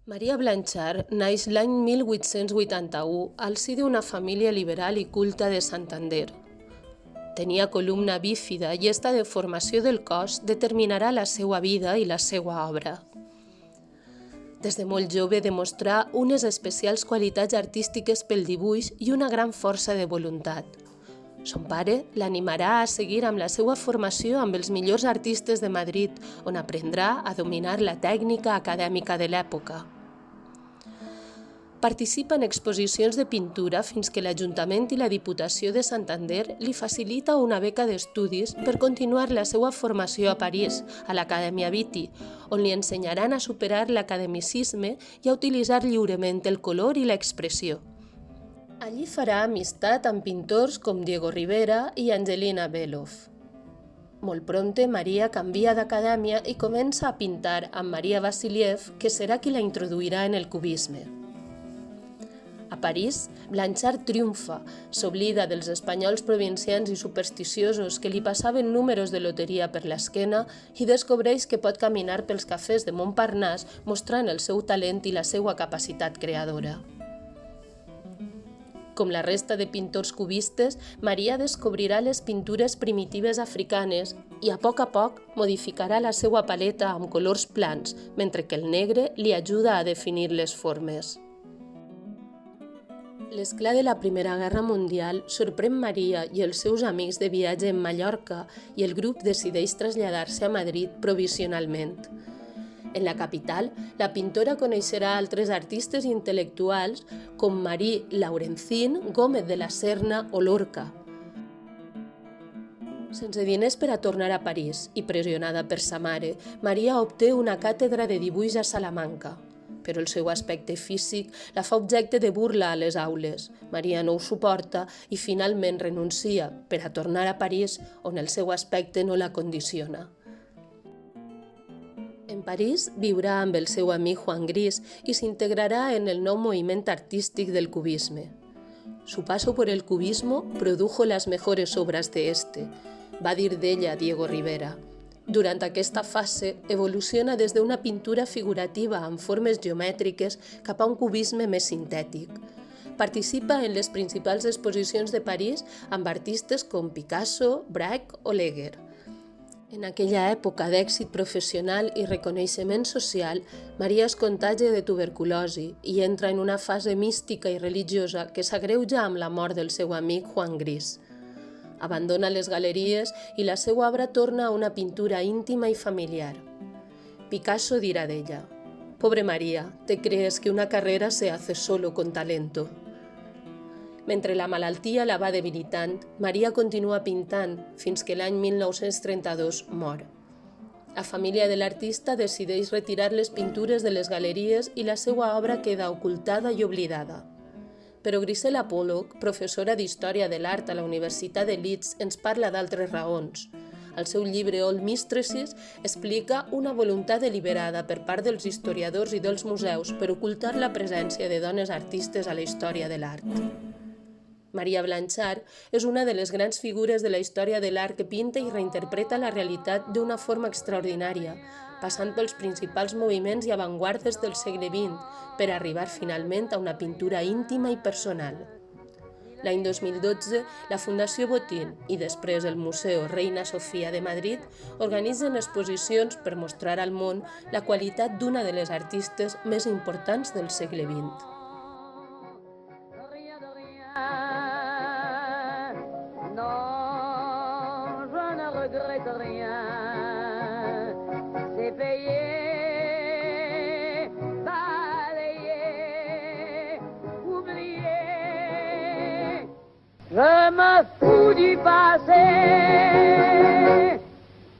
Maria Blanchard naix l'any 1881 al si d'una família liberal i culta de Santander. Tenia columna bífida i esta deformació del cos determinarà la seva vida i la seva obra. Des de molt jove demostrà unes especials qualitats artístiques pel dibuix i una gran força de voluntat. Son pare l'animarà a seguir amb la seva formació amb els millors artistes de Madrid, on aprendrà a dominar la tècnica acadèmica de l'època. Participa en exposicions de pintura fins que l'Ajuntament i la Diputació de Santander li facilita una beca d'estudis per continuar la seva formació a París, a l'Acadèmia Viti, on li ensenyaran a superar l'academicisme i a utilitzar lliurement el color i l'expressió. Allí farà amistat amb pintors com Diego Rivera i Angelina Belov. Molt prompte, Maria canvia d'acadèmia i comença a pintar amb Maria Vassiliev, que serà qui la introduirà en el cubisme. A París, Blanchard triomfa, s'oblida dels espanyols provincians i supersticiosos que li passaven números de loteria per l'esquena i descobreix que pot caminar pels cafès de Montparnasse mostrant el seu talent i la seva capacitat creadora. Com la resta de pintors cubistes, Maria descobrirà les pintures primitives africanes i a poc modificarà la seva paleta amb colors plans, mentre que el negre li ajuda a definir les formes. L'esclat de la Primera Guerra Mundial sorprèn Maria i els seus amics de viatge en Mallorca i el grup decideix traslladar-se a Madrid provisionalment. En la capital, la pintora coneixerà altres artistes i intel·lectuals com Marie Laurencin, Gómez de la Serna o Lorca. Sense diners per a tornar a París i pressionada per sa mare, Maria obté una càtedra de dibuix a Salamanca. Però el seu aspecte físic la fa objecte de burla a les aules. Maria no ho suporta i finalment renuncia per a tornar a París, on el seu aspecte no la condiciona. En París viurà amb el seu amic Juan Gris y s'integrará en el nou moviment artístic del cubisme. Su paso por el cubismo produjo las mejores obras de este, va dir d'ella Diego Rivera. Durant aquesta fase evoluciona des d'una pintura figurativa amb formes geomètriques cap a un cubisme més sintètic. Participa en les principals exposicions de París amb artistes com Picasso, Braque o Leger. En aquella època d'èxit professional i reconeixement social, Maria es contagia de tuberculosi i entra en una fase mística i religiosa que s'agreuja amb la mort del seu amic Juan Gris. Abandona les galeries i la seva obra torna a una pintura íntima i familiar. Picasso dirà d'ella: «Pobre María, te crees que una carrera se hace solo con talento». Mentre la malaltia la va debilitant, Maria continua pintant fins que l'any 1932 mor. La família de l'artista decideix retirar les pintures de les galeries i la seva obra queda ocultada i oblidada. Però Grisela Pollock, professora d'Història de l'Art a la Universitat de Leeds, ens parla d'altres raons. Al seu llibre Old Mistresses explica una voluntat deliberada per part dels historiadors i dels museus per ocultar la presència de dones artistes a la història de l'art. Maria Blanchard és una de les grans figures de la història de l'art que pinta i reinterpreta la realitat d'una forma extraordinària, passant pels principals moviments i avantguardes del segle XX per arribar finalment a una pintura íntima i personal. L'any 2012, la Fundació Botín i després el Museu Reina Sofía de Madrid organitzen exposicions per mostrar al món la qualitat d'una de les artistes més importants del segle XX. Regrette rien, c'est payé, balayé, oublié. Je me fous du passé.